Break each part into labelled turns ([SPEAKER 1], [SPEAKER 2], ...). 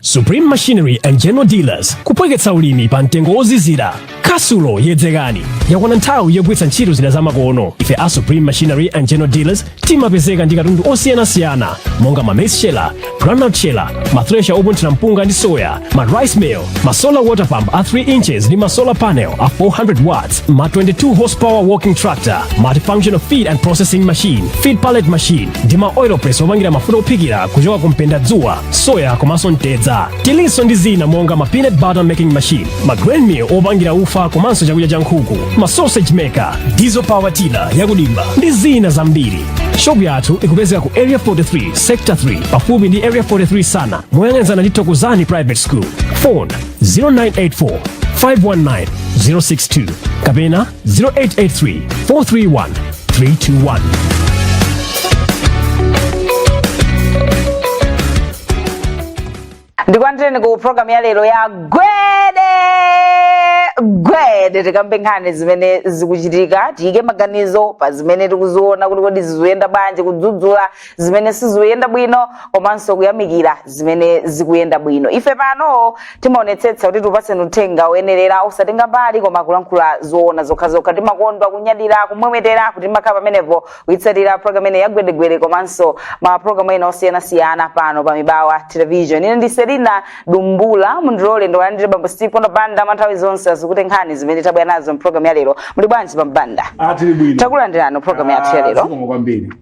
[SPEAKER 1] Supreme Machinery and General Dealers kupwegetsa ulimi pa mtengo ozizira. Kasulo yedzekani yakwana nthawi yogwiritsa ntchito zida zamakono. Ife a Supreme Machinery and General Dealers timapezeka ndi katundu osiyanasiyana monga ma maize sheller, groundnut sheller, ma thresher opunthira mpunga ndi soya, ma rice mill, ma solar water pump a 3 inches ndi ma solar panel a 400 watts, ma 22 horsepower walking tractor, multifunctional feed and processing machine, feed pallet machine ndi ma oil press opangira mafuta ophikira kuchoka kumpenda dzuwa, soya komanso ntedza. Tilinso ndi zina monga ma peanut butter making machine, ma grain mill opangira ufa komanso chakudya cha nkhuku, ma sausage maker, diesel power tiller yakudimba ndi zina zambiri. Shop yathu ikupezeka ku Area 43, Sector 3, pafupi ndi Area 43 sana, moyang'anizana ndi Thokozani Private School. Phone 0984 519 062 kapena 0883 431 321.
[SPEAKER 2] Ndikuandreni ku program ya lero ya Gwede tikambe nkhani zimene zikuchitika, tiyike maganizo pa zimene tikuziona kuti kodi zizuyenda bwanji, kudzudzula zimene sizikuyenda bwino komanso kuyamikira zimene zikuyenda bwino. Ife pano timaonetsetsa kuti tupaseni uthenga oyenerera osatenga mbali koma kulankhula zoona zokhazokha, timakondwa kunyadira kumwemetera kuti makhala pamenepo kuyitsatira program ine ya Gwede komanso ma program ena osiyanasiyana pano pa Mibawa television. Ine ndi Selina Dumbula mundilole ndo andire bambo Steve Pondo Banda manthawi zonse azikuti nkhani zimene tabwera nazo mu program ya lero. Muli bwanji pambanda?
[SPEAKER 3] Tili bwino.
[SPEAKER 2] Takulandirani program yathu ya lero.
[SPEAKER 3] Zikomo kwambiri.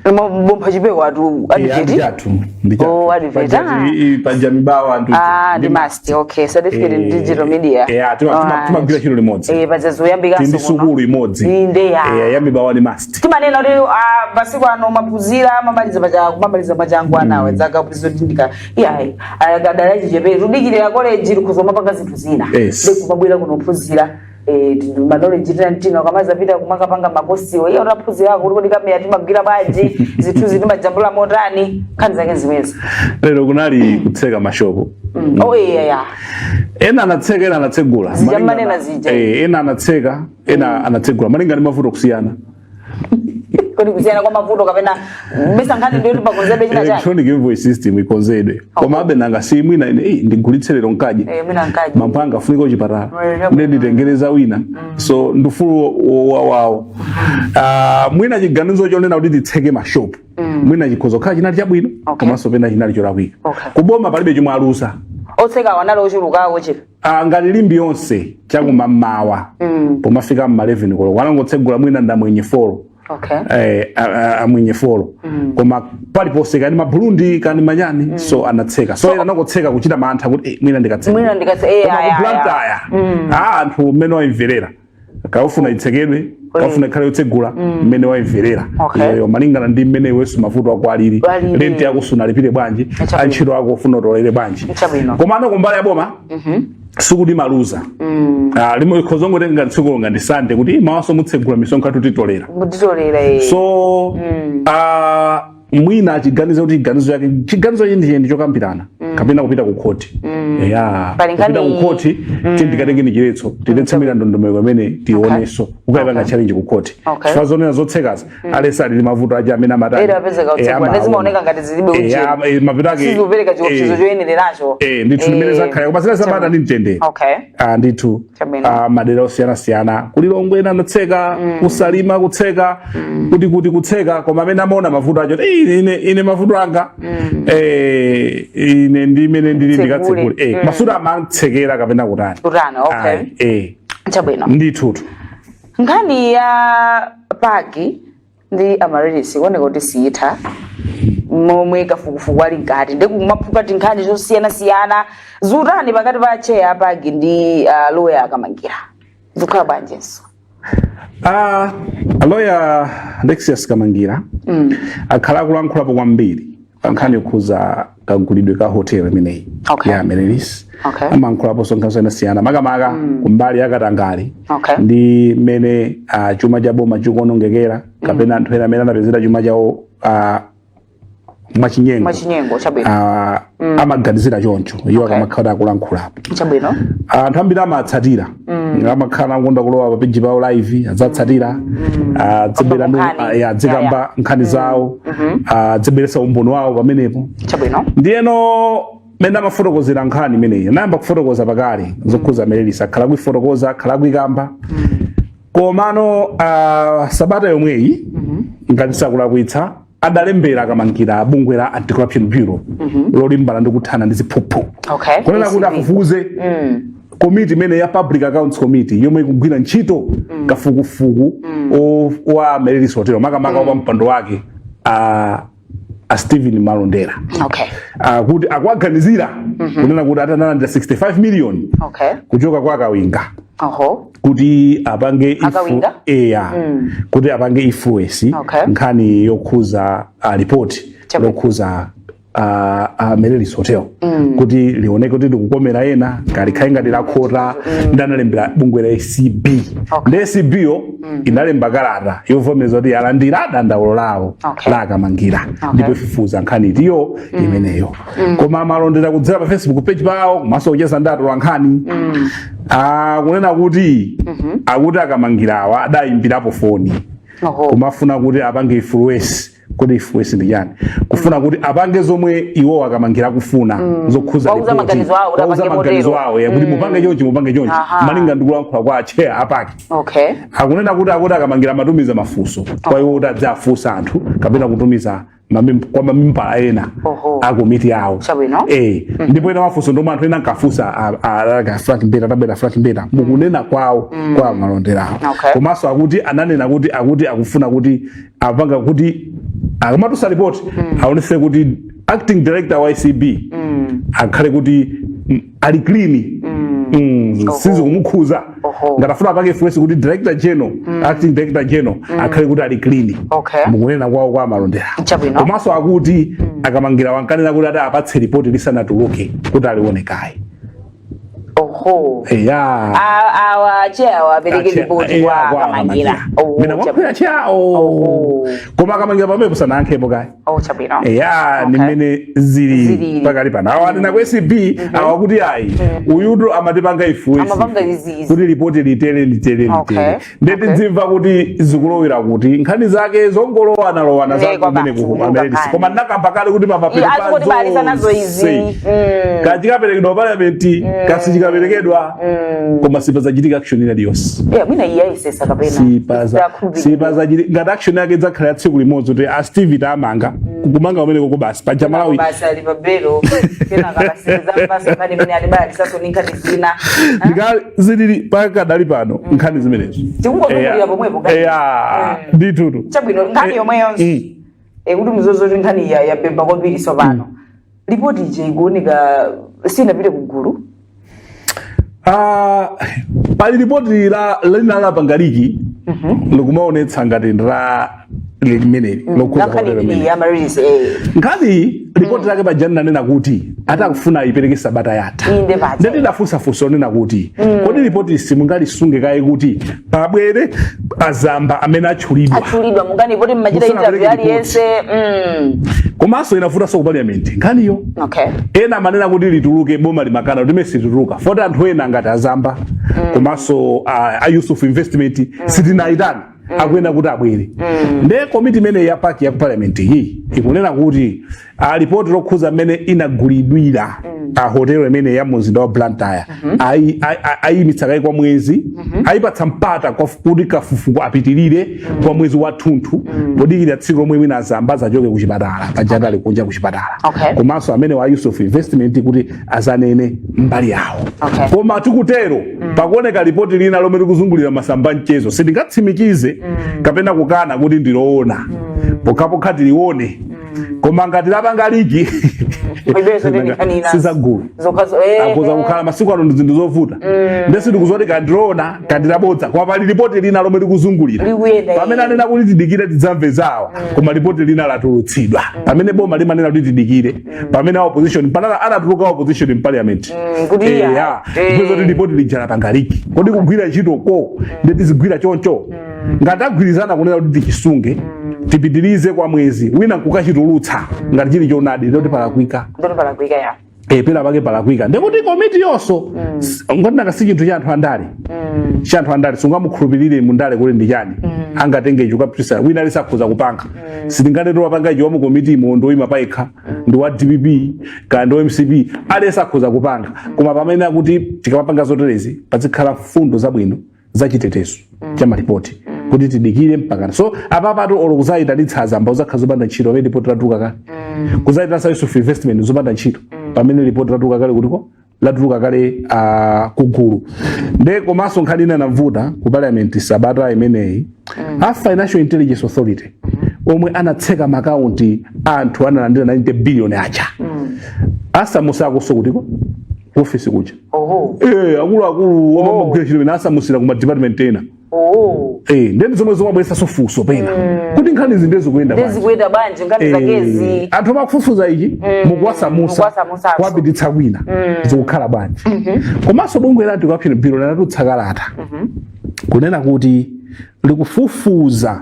[SPEAKER 2] Bomba chipeko atu
[SPEAKER 3] advocate.
[SPEAKER 2] Oh, advocate.
[SPEAKER 3] Panja Mibawa ndu.
[SPEAKER 2] The master. Okay, certificate in digital media.
[SPEAKER 3] Tumagwira chiro limodzi.
[SPEAKER 2] Pajazo yambika
[SPEAKER 3] so. Ndi sukulu imodzi. Ya Mibawa ni master.
[SPEAKER 2] Timanena kuti basiku ano mapuzira kumamaliza machangu anawe dzaka kuzodindika. Iyayi. Agadala chichepe rudikirira college likuzoma panga zinthu zina. Ndikubabwira kunopuzira. Knowledge tina kamaza pita kumakapanga maposiwo iyo raphuzira kuti kodi kamera timagwira baji zithu ziti majambula motani nkhani zake zimezi.
[SPEAKER 3] Lero kunali kutseka mashopo. Ena anatseka ena anatsegula.
[SPEAKER 2] Zijamanena zija.
[SPEAKER 3] Ena anatseka ena anatsegula. Malinga ni mavuto kusiyana.
[SPEAKER 2] Kodi kusiyana kwa mavuto kapena misa nkhani ndio tipakonzebe china chake.
[SPEAKER 3] Electronic invoice system ikonzedwe. Koma abe nanga si mwina ndigulitselero nkaje.
[SPEAKER 2] Mwina nkaje.
[SPEAKER 3] Mampanga funiko chipatala. Nditengereza wina. So ndufulu wawo. Mwina chiganizo chonena kuti titseke mashop. Mwina chikhozo kha chinali chabwino komanso pena chinali cholakwika. Kuboma palibe chomwe alusa.
[SPEAKER 2] Otseka wanalo ochulukawo chipe.
[SPEAKER 3] Ngati limbi yonse chakumamawa. Pomafika mu 11 koloko wanangotsegula mwina ndamwenye 4. Amwenye folo. Koma palipose kani maburundi kani manyani so anatseka. So ena nangotseka kuchita mantha kuti mwina ndikatseka.
[SPEAKER 2] Mwina ndikatseka
[SPEAKER 3] anthu mmene waimverera. Kaufuna itsekedwe, kaufuna ikhale yotsegula mmene waimverera. Iyo malingana ndi mmene iweso mavuto akwaliri. Renti yako sunalipire bwanji, antchito ako ufuna utolere bwanji. Koma ano kumbali ya boma sikuti maluza. Limo ikhozongo tenga ntsuko ngandi sande kuti mawaso mutsegula misonkhano tutitolera. So mwina chiganizo kuti chiganizo yake chiganizo ndi chokambirana kapena kupita ku court. Kupita ku court tindikatenge ni chiretso tidetsemera ndondomeko amene tioneso ukayipanga challenge ku court. Fazonena zotsekaza alesa ali mavuto aja amene amatani.
[SPEAKER 2] Apezeka utsekwa nezimaoneka ngati zilibe uchenjeri.
[SPEAKER 3] Mapitake
[SPEAKER 2] sizopereka chiopsezo choyeneracho.
[SPEAKER 3] Ndithu nimene zakhaya koma zina sabata ndi mtendere. Ndithu madera osiyana kulilongwe anatseka kusalima kutseka kuti kutseka koma amene amaona mavuto acho ine mavuto anga ine ndimene ndili ndikatsekule masuda amantsekera kapena kutani
[SPEAKER 2] chabwino
[SPEAKER 3] ndithu
[SPEAKER 2] nkhani ya paki ndi amarelisi kuoneka kuti siyitha momwe kafukufuku ali nkati ndikumaphuka tinkhani zosiyana zutani pakati pa cheya paki ndi lawyer akamangira zikhala bwanjenso.
[SPEAKER 3] Lawyer Lexius Kamangira akhala kulankhulapo kwambiri nkhani yokhuza kagulidwe ka hotel imeneyi ya Merelis. Amankhulapo sonkhasiyana makamaka kumbali yakatangali ndi mmene chuma cha boma chikuonongekera kapena anthu ena amene anapezera chuma chawo
[SPEAKER 2] mwachinyengo chabwino
[SPEAKER 3] amaganizira choncho iwo akamakhala akulankhulapo
[SPEAKER 2] chabwino
[SPEAKER 3] anthu ambiri amatsatira amakhala akunda kulowa pa page pawo live adzatsatira adzikamba nkhani zawo adziberesa umboni wawo pamenepo
[SPEAKER 2] chabwino
[SPEAKER 3] ndiyeno mene amafotokozera nkhani imeneyi anayamba kufotokoza pakale zokhuza amarelisi akhala kuifotokoza akhala kuikamba komano sabata yomweyi ngati sakulakwitsa adalembera akamangira bungwe la anti-corruption bureau lolimbana ndi kuthana ndi ziphuphu kunena kuti afufuze committee imene ya public accounts committee yomwe ikugwira ntchito kafukufuku wa amarelisi hotelo makamaka wa mpando wake a Stephen Malondera kuti akwaganizira kunena kuti atanalanda 65 million kuchoka kwa Kawinga kuti apange kuti apange influence nkhani yokhuza report lokhuza amarelisi hotel kuti lioneke kuti ndikukomera ena kalikhale ngati lakhota ndanalembera bungwe la ACB ndi ACB yo inalemba kalata yovomereza kuti yalandira dandaulo lawo la akamangira ndipo ifufuza nkhani itiyo imeneyo koma Malondera kudzera pa Facebook page pawo komanso kucheza ndatola nkhani kunena kuti akuti akamangirawa adayimbirapo foni kumafuna kuti apange influence kuti influence ndi yani kufuna kuti apange zomwe iwo akamangira kufuna zokhuza
[SPEAKER 2] wauza maganizo awo
[SPEAKER 3] kuti mupange chonchi malinga ndikulankhula kwa chair apaki akunena kuti akuti akamangira matumiza mafunso kwa iwo kuti adzafunsa anthu kapena kutumiza kwa mamembala ena a komiti yawo ndipo ena mafunso ndomwe anthu ena ankafunsa Frank Mbeta mukunena kwawo kwa Malonderawo komanso akuti ananena kuti akuti akufuna kuti apanga kuti akamatusa report aonese kuti acting director wa ICB akhale kuti ali clean sizi kumukhuza ngatafuna apange influence kuti director general acting director general akhale kuti ali clean mukunena kwawo kwa Malondera komanso akuti akamangira wankanena kuti apatse report lisanatuluke kuti alionekaye
[SPEAKER 2] awabereke report kwa akamangira
[SPEAKER 3] mina kwakwira chao koma akamangira pamene sanankhepo kaye nimene zili pakali pano awanena kwa ACB awakuti ayi uyudu amatipanga influence kuti report litere ndeti dzimva kuti zikulowera kuti nkhani zake zongolowana zake kumene kukupamerelisi koma ndakamba kale kuti kachikaperekedwa parliament kasichikaperekedwa koma sipazachitika action ina diyonse
[SPEAKER 2] mwina iyayisesa kapena
[SPEAKER 3] sipazachitika ngati action yake idzakhala ya tsiku limodzi kuti a Steve tamanga kukumanga umene koko basi paja Malawi
[SPEAKER 2] basi ali pabelo kena kalasiza basi pali mene ali bali saso ninkhani zina
[SPEAKER 3] ndikali zilili pakadali pano nkhani zimenezo
[SPEAKER 2] tikungozungulira pomwepo
[SPEAKER 3] nditutu
[SPEAKER 2] chabwino nkhani yomweyonso kuti mzozo nkhani ya bemba kwambiri sopano ripoti je ikuoneka sinapite kugulu
[SPEAKER 3] pali ripoti lina la pangaliki likumaonetsa ngati ndra limeneli lokhuza nkhani ripoti lake pajani nanena kuti atakufuna ayipereke sabata yatha ndeti ndafunsafunsa onena kuti kodi ripoti simungalisunge kaye kuti pabwere azamba amene atchulidwa
[SPEAKER 2] mungani ripoti mmachita interview aliyense
[SPEAKER 3] komanso inavutanso ku parliament nkhaniyo ena amanena kuti lituluke boma limakana kuti mesi lituluka foti anthu ena ngati azamba komanso a Yusuf investment sitinayitana akuyenda kuti abwere nde komiti imene ya paki ya parliament iyi ikunena kuti ripoti lokhuza amene inagulidwira hotelo imene ya mzinda wa Blantyre ayimitsa kayi kwa mwezi ayipatsa mpata kuti kafukufuku apitirire kwa mwezi wa thunthu podikira tsiku lomwe mwina azamba achoke ku chipatala pajana ali kunja ku chipatala komanso amene wa Yusuf investment kuti azanene mbali yawo koma tikutero pakuoneka ripoti lina lomwe likuzungulira masamba mchezo sindingatsimikize kapena kukana kuti ndiloona pokapokha tilione koma ngati lapanga liki sizagulu akuza kukhala masiku ano ndizinthu zovuta ndesi ndikuzoti kandiloona kandilabodza koma pali ripoti lina lomwe likuzungulira pamene anena kuti tidikire tidzamve zawo koma ripoti lina latulutsidwa pamene boma limanena kuti tidikire pamene opposition panala anatuluka opposition in parliament kuti ripoti lijala pangaliki kodi kugwira ntchito ko ndeti zigwira choncho ngati agwirizana kunena kuti tichisunge tipitirize kwa mwezi wina kukachitulutsa ngati chili chonadi ndoti palakwika
[SPEAKER 2] ya
[SPEAKER 3] pela pake palakwika ndikuti komiti yonso ngati nakasi chinthu cha anthu andale cha anthu andale sungamukhulupirire mundale kuti ndi chani angatenge icho kapisa wina lisakhuza kupanga sitingatero wapanga icho wa mu komiti imo ndoyima paikha ndi wa DPP kana ndi MCP alesakhuza kupanga koma pamene akuti tikamapanga zoterezi pazikhala fundo zabwino za chitetezo cha maripoti kuti tidikire mpaka so apapato olo kuzaita litsaza amba uzakha zopanda ntchito pamene ripoti latuluka kale kuzaita sayiso for investment zopanda ntchito pamene ripoti latuluka kale kutiko latuluka kale kugulu nde komanso nkhani ina navuta ku parliament sabata imeneyi a Financial Intelligence Authority omwe anatseka makaunti anthu analandira 90 billion acha asamusako kutiko office kucha akulu wamagwira chilo ina asamusira ku department ena ndeni zomwe zomabwesa sofuso pena kuti nkhani izi ndezikuenda
[SPEAKER 2] banje nkhani zakezi
[SPEAKER 3] anthu makufufuza ichi mukuwasamusa kuwapititsa kwina zikukhala banje komanso bungwe lati corruption bureau linatutsakalata kunena kuti likufufuza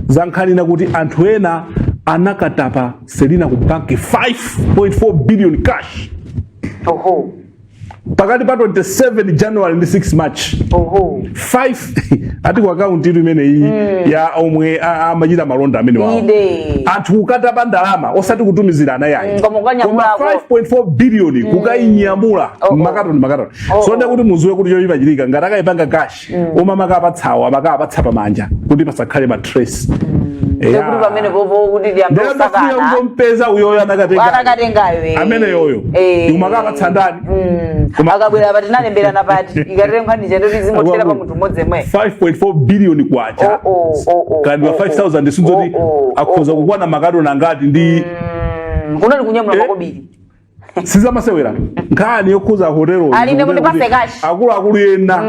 [SPEAKER 3] za nkhani na kuti anthu ena anakatapa selina ku banki 5.4 billion cash pakati pa 27 January ndi 6 March 5 ati ku account ilu imene iyi ya omwe amachita malonda amene wawo anthu kukatapa ndalama osati kutumizira ana yayi koma 5.4 billion kukayinyamula makatoni so nda kuti muziwe kuti choyipa chilika ngati akayipanga cash omamaka apatsawo amaka apatsa pamanja kuti pasakhale ma trace
[SPEAKER 2] kuti pamene popo kuti
[SPEAKER 3] ndiyambosakana ngompeza uyoyo anakatengayo amene yoyo umaka apatsa ndani
[SPEAKER 2] akabwera pati nalemberana pati ikatire nkhani chendo tizimothera pa munthu mmodzi mwe
[SPEAKER 3] 5.4 billion kwacha kandi wa 5000 sinzoti akhoza kukwana makatoni angati ndi
[SPEAKER 2] kunali kunyamula makobiri
[SPEAKER 3] sizamasewera nkhani yokhuza hotelo
[SPEAKER 2] aline kuti pase cash
[SPEAKER 3] akulu yena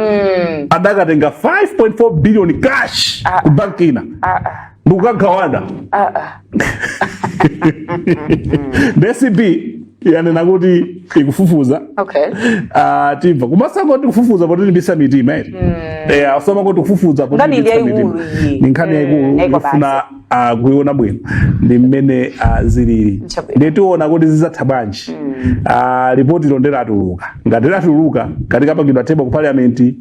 [SPEAKER 3] adakatenga 5.4 billion cash ku banki ina ndukagawana DCB yanena kuti ikufufuza timva kumasanga kuti kufufuza poti ndibisa mitima asoma kuti kufufuza poti ndibisa mitima ni nkhani yaikulu ndifuna kuiona bwino ndi mmene zilili ndetiona kuti zizatha bwanji ripoti londera atuluka ngati latuluka kati kapangidwa table ku parliament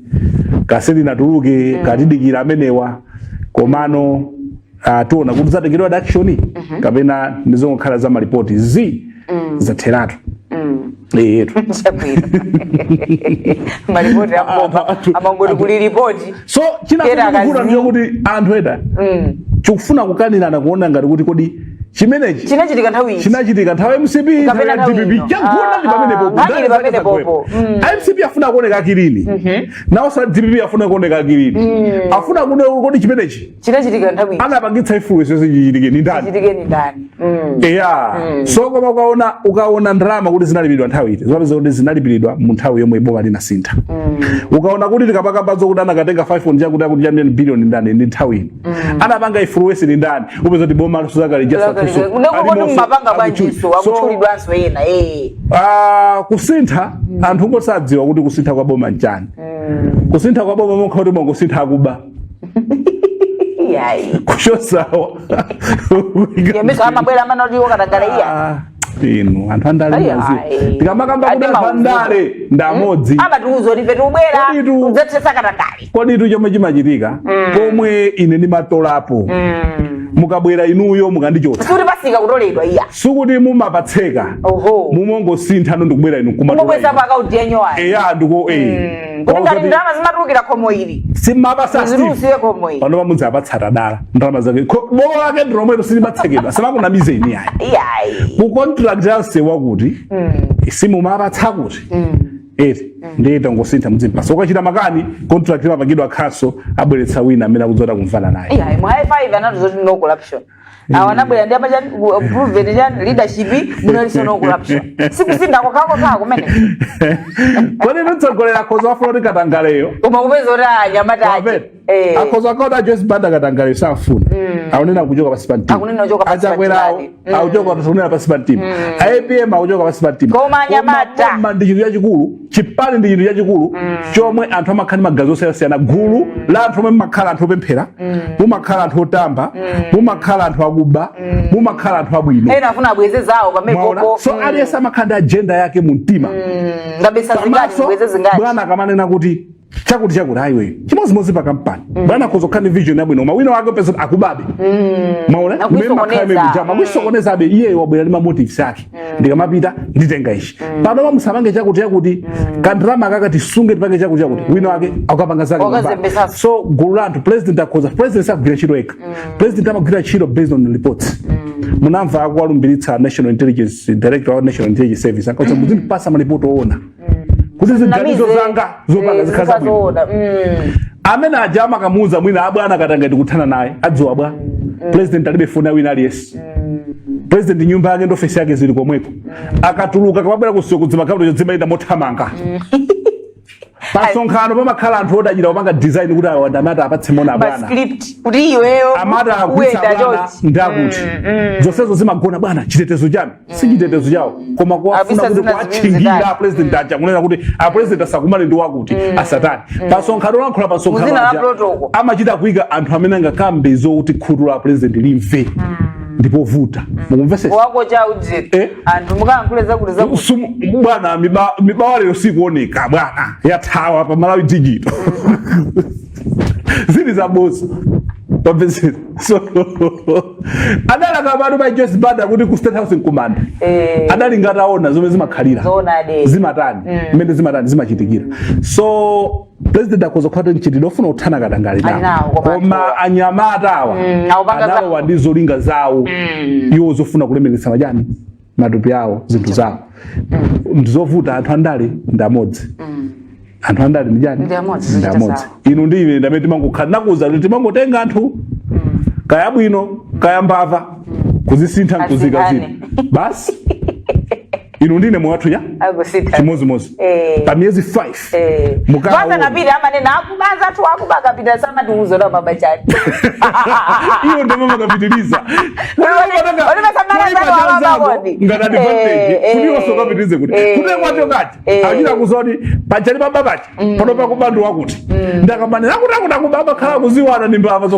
[SPEAKER 3] kaseli natuluke katidikira amenewa komano tiona kuti zatengeredwa action kapena ndizongokhala za maripoti zatheratu yetu
[SPEAKER 2] maripoti amangoti kuli ripoti
[SPEAKER 3] so chinakuti ndiyo kuti anthu eda chikufuna kukanirana kuona ngati kuti kodi chimenechi chinachitika nthawi MCP kapena DPP chakuna ndi pamene popo MCP afuna kuoneka kilini nawo sa DPP afuna kuoneka kilini afuna kuona kodi chimenechi
[SPEAKER 2] chinachitika nthawi
[SPEAKER 3] anapangitsa influence zichitike ni ndani so koma ukaona ndalama kuti zinalipidwa nthawi iti zimapeza kuti zinalipidwa mu nthawi yomwe boma linasintha ukaona kuti tikapakabazo kuti anakatenga 5 chakuti akuti 10 billion ndani ndi nthawi ino anapanga influence ni ndani upeza kuti boma lusakali just kusintha anthu ngosadziwa kuti kusintha kwa boma nchani kusintha kwa boma mokha kuti mongosintha akuba kushosawa
[SPEAKER 2] yemeza amabwera manodiwo katangala
[SPEAKER 3] inu anthu andale tikamakamba kuti andale ndamodzi
[SPEAKER 2] amatiuzo lipe tubwera udzetsetsa katangale
[SPEAKER 3] kodi itu chomwe chimachitika pomwe ine ndimatolapo mukabwera inuyo mukandichotsa
[SPEAKER 2] sikuti pasika kutoledwa iya
[SPEAKER 3] sikuti mumapatseka mumongosintha ndikubwera inu
[SPEAKER 2] kumabweza pa akaunti yenyu ayi
[SPEAKER 3] ndiko
[SPEAKER 2] kuti ngati ndalama zimatulukira khomo ili
[SPEAKER 3] simapasa
[SPEAKER 2] zirusiwe khomo ili
[SPEAKER 3] pano pamudzi apatsata dala ndalama zake bolo lake ndilomweto silimatsekedwa simakunamize ini ayi ku contract yasewa kuti simumapatsa kuti ndiyeta ngosintha mdzimpa so kachita makani contract imapangidwa khaso abweretsa wina amene akuzota kumvana naye
[SPEAKER 2] mu high five anatu zoti no corruption awanabwera ndi amachani proven jan leadership munaliso no corruption sikusinda kwakho kumene
[SPEAKER 3] kodi nitsogolera khoza wafuna kuti katangaleyo
[SPEAKER 2] koma kupeza kuti anyamata
[SPEAKER 3] akoza koda just banda katangale safuna aunena kuchoka pa span team
[SPEAKER 2] akunena kuchoka pa span team
[SPEAKER 3] auchoka kutonera pa span team IPM auchoka pa span team
[SPEAKER 2] koma nyamata
[SPEAKER 3] ndi chinthu chachikulu chipale ndi chinthu chachikulu chomwe anthu amakhani magazi osiyana gulu la anthu omwe makhala anthu opemphera mumakhala anthu otamba mumakhala anthu akuba mumakhala anthu abwino
[SPEAKER 2] ena afuna abweze zawo pameko
[SPEAKER 3] so aliyesa makhanda agenda yake mu mtima
[SPEAKER 2] ngabesa zingati bweze zingati
[SPEAKER 3] bwana kamanena kuti chakuti highway chimozimozi pa kampani bwana kozokani vision yabwino mawino wake pesa akubabe maona mema kame mjama mwisokoneza abe iye wabwera lima motives yake ndikamapita nditenga ishi pano bamusamange chakuti kandrama kakati sunge tipange chakuti wino wake akapanga zake so gulu la anthu president akoza president sakugwira ntchito yekha president amagwira ntchito based on reports munamva akuwalumbiritsa national intelligence director wa national intelligence service akacha muzindipasa maripoti oona kuti ziganizo zanga zopanga zikhaza bwino amene ajama kamuza mwina abwana katanga ndikuthana naye adziwa bwa president alibe funa wina aliyesi president nyumba yake ndo office yake zili komweko akatuluka kamabwera kusiyo kudzima kablo zimaenda mothamanga pasonkhano pamakhala anthu odachita kupanga design kuti awandamata apatse mona bwana
[SPEAKER 2] script kuti iweyo
[SPEAKER 3] amata akugwitsa bwana ndakuti zonsezo zimagona bwana chitetezo chanu si chitetezo chawo koma kuwafuna kuti kuwachingira president aja kunena kuti a president asakumane ndi wakuti asatani pasonkhano lankhula pasonkhano amachita kuyika anthu amene angakambe zokuti khutu la president limve ndipo vuta mukumvesesa
[SPEAKER 2] wako cha ujeti anthu mukankhule zakuti
[SPEAKER 3] bwana mibawa lero sikuoneka bwana yathawa pa Malawi digital zili za boss pamvesesa so adala kabadu by just bada kuti ku state house nkumanda adali ngataona zomwe zimakhalira zimatani mmene zimatani zimachitikira so president akoza kwata nchitidwe ofuna uthana kadangali nawo koma anyamata awa adawa ndizolinga zawo iwo zofuna kulemelesa majani matupi awo zinthu zawo ndizovuta anthu andale ndamodzi anthu andale ndijani ndamodzi inu ndi ine ndamene timangokhala nakuza kuti timangotenga anthu kaya bwino kaya mbava kuzisintha nkuzika zina basi inu ndine mwathunya chimozimozi pa miezi 5
[SPEAKER 2] mukawa napita amanena akubanza athu akubakapita samatiuzo na baba chati
[SPEAKER 3] iyo ndo mama kapitiliza ngati advantage kuti wasokapitilize kuti kwacho kati achita kuzoti pachali baba pacha pano pakubandu wakuti ndakamanena akuti akubaba khala kuziwana ndi mbava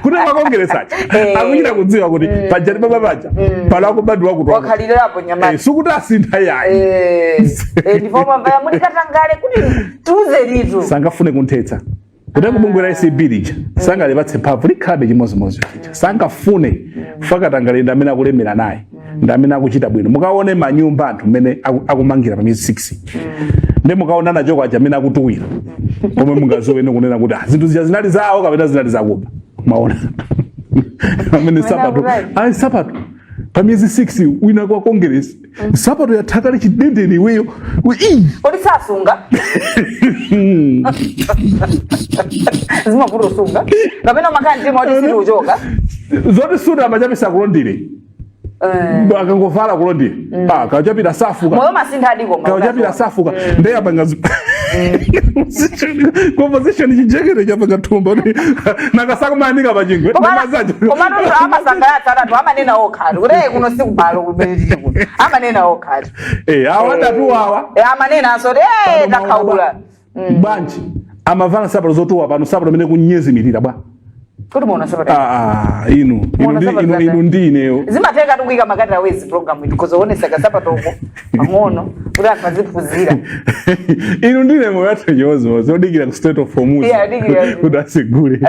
[SPEAKER 3] kuti makongeresacha akuchita kudziwa kuti pachali baba pacha pala kubandu wakuti
[SPEAKER 2] wakhalirapo nyamata
[SPEAKER 3] sukuti asintha yayi
[SPEAKER 2] ndipo mambaya muli katangale kuti tuze litu
[SPEAKER 3] sangafune kunthetsa kuti kubungwera SAB lija sangalepatse mphamvu likhabe chimozimozi sangafune fakatangale ndamene akulemera naye ndamene akuchita bwino mukaone manyumba anthu mmene akumangira pa miezi 6 ndi mukaona nacho kwaja amene akutuwira pomwe mungaziwene kunena kuti zinthu zija zinali zawo kapena zinali zakuba maona amene sapato pa miezi 6 wina kwa Congress sapato yathakali chidendeni iweyo
[SPEAKER 2] odi sasunga zimavuto sunga kapena makandi odi siri uchoka
[SPEAKER 3] zoti suda machapisa kulondire akangovala kulondire kachapita safuka
[SPEAKER 2] moyo masintha adiko
[SPEAKER 3] kachapita safuka ndeya bangazi composition chijekere chapanga thumba nakasakumanika pachingwe
[SPEAKER 2] namazaje komano amasanga yatsatatu amanena okhali kuti kuno sikubhalo kubeliti kuno amanena okhali
[SPEAKER 3] awadatu wawa
[SPEAKER 2] amanena asoti takhaula
[SPEAKER 3] banji amavala sapato zotuwa pano sapato mene kunyezimirira bwa
[SPEAKER 2] kuti muona sapato
[SPEAKER 3] inu ndineyo
[SPEAKER 2] zimateka tukuyika makatira wezi program itu kuzoonesa kasapato uko pang'ono kuti anthu aziphunzira
[SPEAKER 3] inu ndine moyo athu nyozo zodikira ku state of Formosa kuti asegule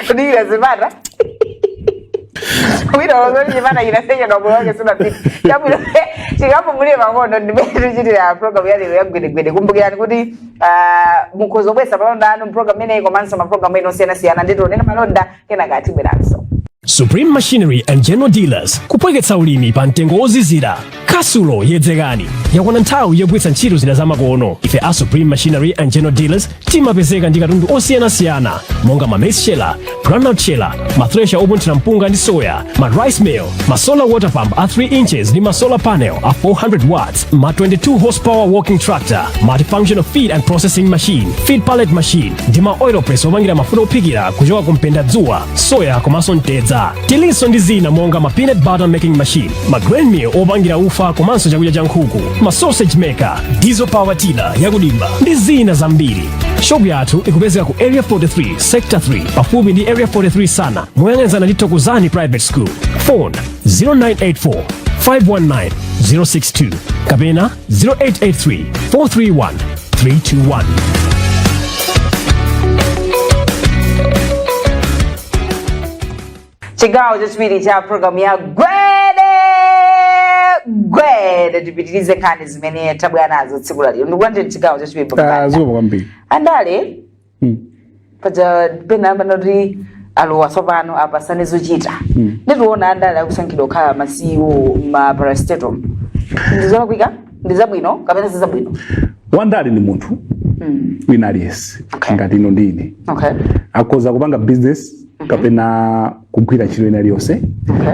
[SPEAKER 2] kudikira zimata wina wazoni jimana inasenya kwa mwoke suna piti chikapu mwile mangono nimetu chiti ya program ya Gwede kumbukirani kuti mukozo bwesa malonda anu program mene iko manso ma program ino siyana ndito nena malonda kena kati bweranso
[SPEAKER 1] Supreme Machinery and General Dealers kupweketsa ulimi pa mtengo ozizira. Kasulo yedzekani yakwana nthawi yogwiritsa ntchito zida zamakono. Ife a Supreme Machinery and General Dealers timapezeka ndi katundu osiyanasiyana monga ma maize sheller, groundnut sheller, ma thresher opunthira mpunga ndi soya, ma rice mill, ma solar water pump a 3 inches ndi ma solar panel a 400 watts, ma 22 horsepower walking tractor, multifunctional feed and processing machine, feed pallet machine ndi ma oil press opangira mafuta ophikira kuchoka kumpenda dzuwa, soya komanso mtedza. Tilinso ndi zina monga ma peanut butter making machine, ma grain mill opangira ufa komanso chakudya cha nkhuku, ma sausage maker, diesel power tiller yakudimba ndi zina zambiri. Shop yathu ikupezeka ku area 43 sector 3 pafupi ndi area 43 sana moyang'anizana ndi Thokozani private school. Phone 0984 519 062 kapena 0883 431 321.
[SPEAKER 2] Chigawo chachiwiri cha program ya Gwede tipitirize nkhani zimene tabwera nazo tsiku la lero. Ndikulandira chigawo chachiwiri
[SPEAKER 3] baba. Zuwa kwambiri.
[SPEAKER 2] Andale. Paja pena panoti alowa tsopano apasane zochita. Ndikuona andale akusankhidwa kukhala ma CEO ma parastatal. Ndizola kuika? Ndizabwino kapena sizabwino?
[SPEAKER 3] Wandale ni munthu. Wina aliyense. Ngati ino ndine. Akhoza kupanga business kapena kugwira ntchito ina iliyonse.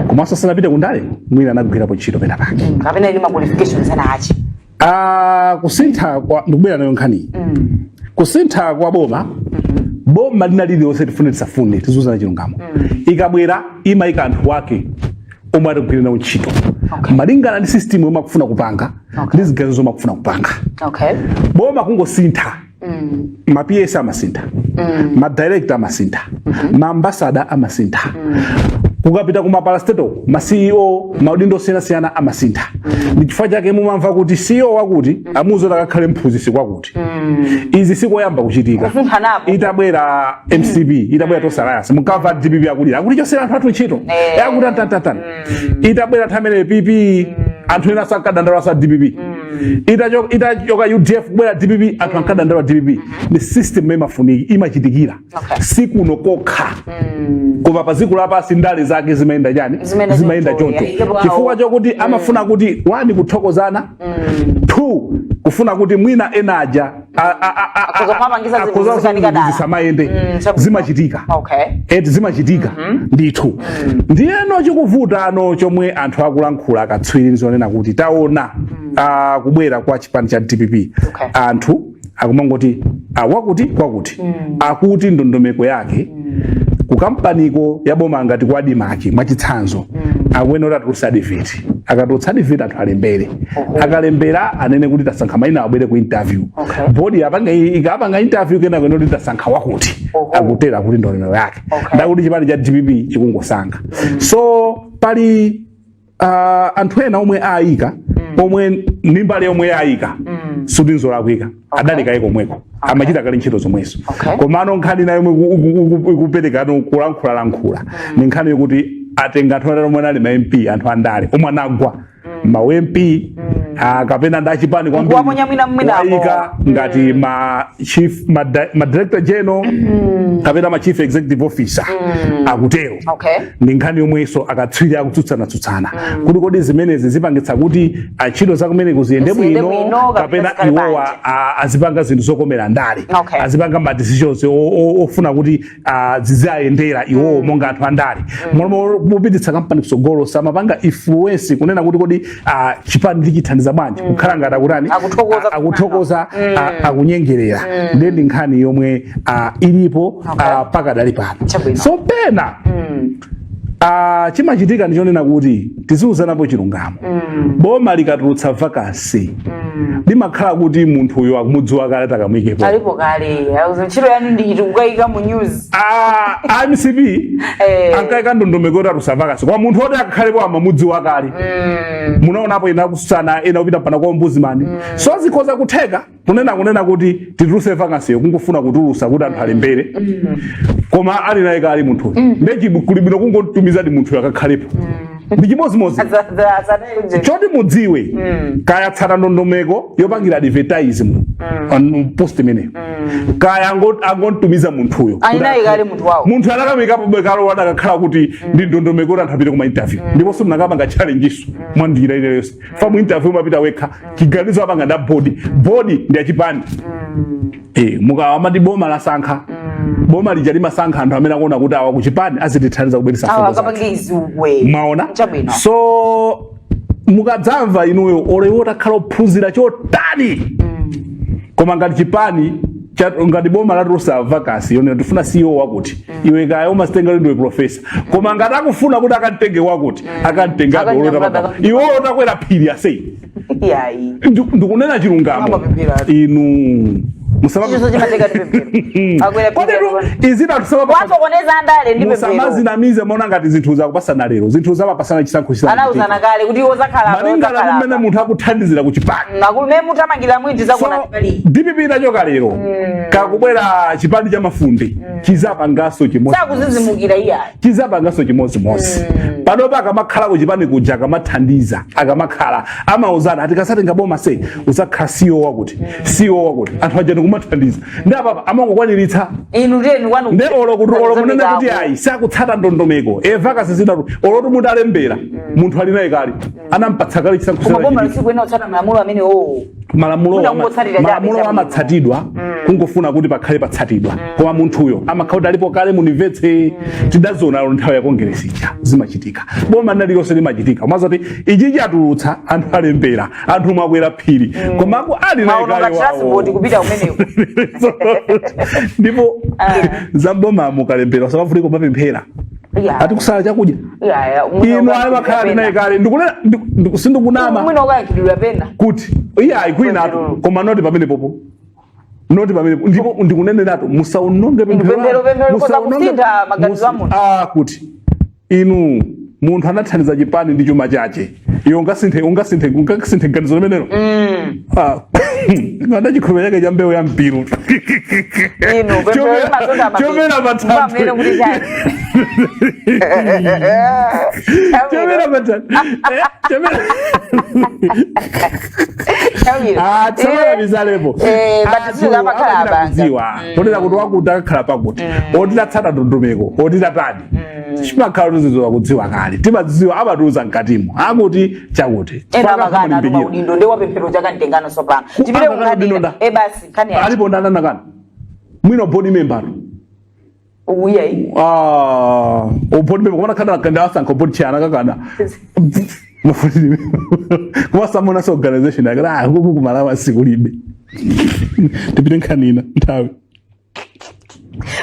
[SPEAKER 3] Komanso sanapite kundale mwina anagwirapo ntchito pena pake.
[SPEAKER 2] Kapena ili ma qualifications ana achi.
[SPEAKER 3] Kusintha kwa ndikubwera nayo nkhani. Kusintha kwa boma. Boma lina liliyonse tifune tisafune tizuzana chilungamo. Ikabwera imayika anthu wake omwe atagwira nawo ntchito. Malingana ndi system yomwe akufuna kupanga ndi zigazo zomwe akufuna kupanga. Boma kungosintha. Ma PS amasintha. Ma director amasintha. Ma ambassador amasintha. Kukapita kuma parastatal, ma CEO, maudindo siyana amasintha. Ndichifukwa chake mumamva kuti CEO wakuti amuzota akakhale mphunzitsi kwakuti. Izi sikoyamba kuchitika. Itabwera MCB, itabwera Tosalaya, mukava DPP akuli. Akuti chosera anthu athu ntchito. Akuti tantatana. Itabwera thamene PP anthu ena sakadandala sa DPP. Itachoka UDF kubwera DPP anthu ankadandala DPP. Ni system imafuniki imachitikira. Siku nokokha. Koma paziko lapasi ndale zake zimaenda chani? Zimaenda choncho. Chifukwa chokuti amafuna kuti wani kuthokozana, 2 kufuna kuti mwina enaja zisamayende zimachitika. Zimachitika ndithu. Ndiyeno chikuvuta ano chomwe anthu akulankhula akatswiri nzonena kuti taona kubwera kwa chipani cha DPP. Anthu akumangoti wakuti kwakuti akuti ndondomeko yake kukampaniko yaboma ngati kwa dimaki mwachitsanzo akuyenera tusadiviti akatosadiviti anthu alembere akalembera anene kuti tasankha maina abwere ku interview body ikapanga interview kena kuyenera kuti tasankha wakuti akutera kuti ndondomeko yake ndakuti chipani cha DPP chikungosankha so pali anthu ena omwe ayika omwe nimbale omwe ayika sudinzo lakwika adalika iko mweko amachita kale ntchito zomweso komano nkhani nayo kupereka no kulankhula ni nkhani yokuti atenga anthu omwe ali ma MP anthu andale omwe anagwa ma MP kapena ndachipani kwambiri ayika ngati ma chief ma director general kapena ma chief executive officer akutero ni nkhani yomweso akatswiri akutsutsana kuti kodi zimenezi zipangitsa kuti ntchito zakumene kuziyende bwino kapena iwowa azipanga zinthu zokomera ndale azipanga ma decisions ofuna kuti zizayendera iwowo monga anthu andale mopititsa kampani kusogolo samapanga influence kunena kuti kodi chipani ndichithandiza bwanji kukhala ngati akutani akuthokoza akunyengerera ndi nkhani yomwe ilipo pakadali pano so pena chimachitika ndichonena kuti tiziuzanapo chilungamo boma likatulutsa vacancy limakhala kuti munthu uyo akumudziwa kale takamwikepo
[SPEAKER 2] alipo kale ntchito yanu ndichiti kukayika mu news
[SPEAKER 3] MCB ankayika ndondomeko kuti atulutsa vacancy kwa munthu oti akakhalepo amamudziwa kale munaonapo ena kususana ena kupita pana kwa ombudsman so zikhoza kutheka kunena kuti titulutse vacancy kungofuna kutulutsa kuti anthu alembere koma ali naye kale munthu ndechi kulibino kungotumiza di munthu yakakhalepo ndi chimodzimodzi choti mudziwe kaya tsata ndondomeko yopangira advertising post imene kaya angontumiza munthuyo munthu anakamikapo bekalo adakakhala kuti ndi ndondomeko kuti anthu apite kuma interview ndiponso mnakapanga challenges mwandira ileyonse fa mu interview mapita wekha chiganizo apanga nda body ndi achipani mukawamati boma lasankha boma lija limasankha anthu amene akuona kuti awa kuchipani azitithandiza kubweretsa mwaona so mukadzamva inuyo olewo takhala ophunzira chotani koma ngati chipani ngati boma latirosa vacancy yonera tifuna CEO wakuti iwe kaya umasitenga ndiwe professor koma ngati akufuna kuti akatenge wakuti akatenge akolota iwe utakwera phiri ase ndikunena chilungamo inu musamazina maona ngati zinthu zakupasana lero zinthu zapapasana chisankho malingana mmene munthu akuthandizira kuchipani DPP nachoka lero kakubwera chipani cha mafunde chizapangaso chimodzimodzi panopa akamakhala kuchipani kuja akamathandiza akamakhala amauzana ati kasatenga boma se uzakhala CEO wakuti anthu aja kumathandiza ndi apa amangokwaniritsa ndi olo munene kuti ayi sakutsata ndondomeko vacancy zidatu olo munthu alembera munthu ali naye kale anampatsa kale chisankho malamulo amatsatidwa kungofuna kuti pakhale patsatidwa koma munthuyo amakhala kuti alipo kale munimvetse tidazona nthawi ya kongresi ija zimachitika boma nalilonse limachitika umazoti ichi chatulutsa anthu alembera anthu mwakwera phiri koma ali naye kale wawo ndipo zaboma mukalembera usamafunika mapemphera ati kusala chakudya ino ayi makhala naye kale sindikunama kuti iyayi kwinatu koma noti pamene popo ndipo ndikunenerato musaunonge kuti inu munthu anathandiza chipani ndi chuma chache iyo ungasinthe ganizo limenelo ngada chikhome chake cha mbewu ya mpiru chomera matatu tsamala bizalepo potera kuti wakuti akakhala pakuti otitatsata ndondomeko otitatadi chimakhala tizizowa kudziwa kale timadziwa amatiuza mkatimo akuti chakuti alipo ndananakana mwina body member body member koma kana kanda asanka body chana kakana kuma samona so organization akala huku kumalawa sikulide tipite nkanina nthawi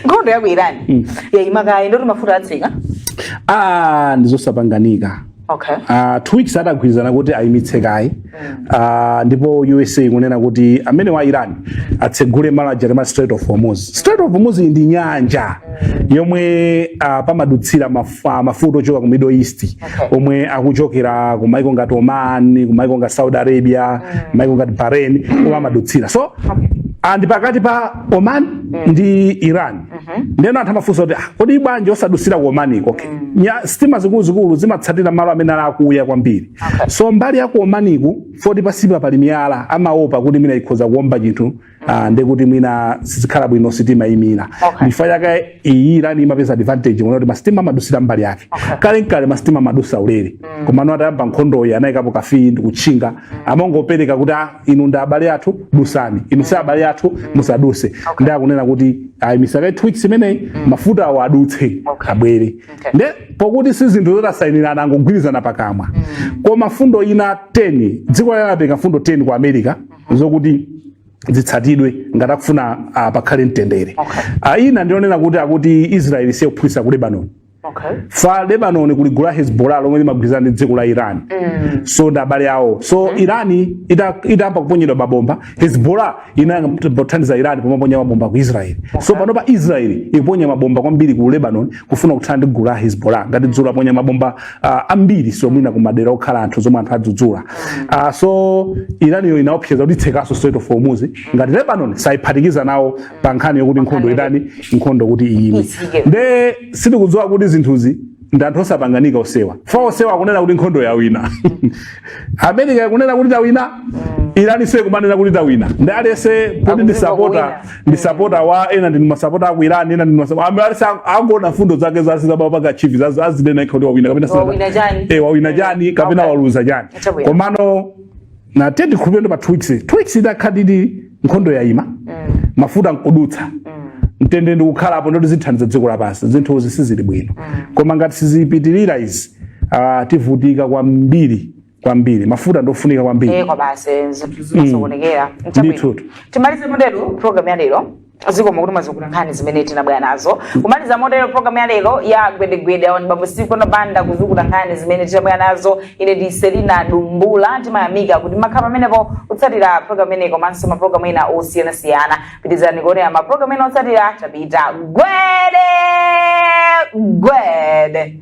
[SPEAKER 2] ngondo yako Irani imakayi ndoti mafuta atsika
[SPEAKER 3] ndizosapanganika
[SPEAKER 2] okay
[SPEAKER 3] 2 weeks adagwirizana kuti ayimitse kayi ndipo USA kunena kuti amene wa Iran atsegule malo a Strait of Hormuz ndi nyanja yomwe pamadutsira mafuta ochoka ku Middle East omwe akuchokera ku maiko ngati Oman ku maiko ngati Saudi Arabia maiko ngati Bahrain omwe amadutsira so andi pakati pa Oman ndi Iran ndena anthu amafunsa kuti kodi bwanji osadusira ku Oman okay stima zikulu zimatsatira malo amene akuya kwambiri so mbali ya ku Oman foti pasipa pali miyala amaopa kuti mina ikhoza kuomba chinthu ndekuti mwina sizikhala bwino sitima imira ndifa yake Iran imapeza advantage kuti mastima amadusira mbali yake kale mastima madusa ulere koma no atayamba nkhondo anayikapo kafi ndi kutchinga amangopereka kuti inu ndi abale athu dusani inu si abale athu musaduse ndi akunena kuti ayimisaka 2 weeks imeneyi mafuta awo adutse abwere nde pokuti sizinthu zotasayinirana angogwirizana pakamwa koma fundo ina 10 dziko linapereka fundo 10 ku America zokuti zitsatidwe ngati akufuna pakhale mtendere ina ndionena kuti Israel sikuphulitsa ku Lebanon fa Lebanon kuligula Hezbollah lomwe limagwirizana ndi dziko la Iran so ndabale awo so Iran idamba kuponyedwa mabomba Hezbollah inathandiza Iran kumaponya mabomba ku Israel so panopa Israel iponya mabomba kwambiri ku Lebanon kufuna kuthana ndi gulu la Hezbollah ngati dzulo aponya mabomba ambiri so mwina kumadera okhala anthu zomwe anthu adzudzula so Iran yo inaopseza kuti tsekaso Strait of Hormuz ngati Lebanon saiphatikiza nawo pa nkhani yokuti nkhondo Iran nkhondo kuti iyime nde sitikudziwa kuti zinthuzi ndanthu osapanganika osewa fa osewa akunena kuti nkhondo ya wina America akunena kuti tawina Irani se kumanena kuti tawina ndalese kuti ndi supporter wa ena ndi masupporter aku Iran ena ndi masupporter America angona fundo zake zasizaba paka chief azidena ikhoti wawina kapena wawina jani kapena waluza jani komano na tendi khupendo pa tweaks idakhalidi nkhondo ya ima mafuta nkudutsa mtende ndi kukhala apo ndo zithandiza dziko lapansi zinthu zisizili bwino koma ngati sizipitirira izi tivutika kwambiri mafuta ndofunika kwambiri
[SPEAKER 2] kwa basi zimasokonekera timalize modelo program ya lero ziko makuti mazokulankhani zimene tinabwera nazo kumaliza modelo program ya lero ya gwede awani bambo siku na banda kuzukulankhani zimene tinabwera nazo ine ndi Selina Dumbula timayamika kuti makhala pamenepo utsatira program imeneyi komanso maprogram ena osiyanasiyana pitizani kuonera maprogram ena otsatira tapita gwede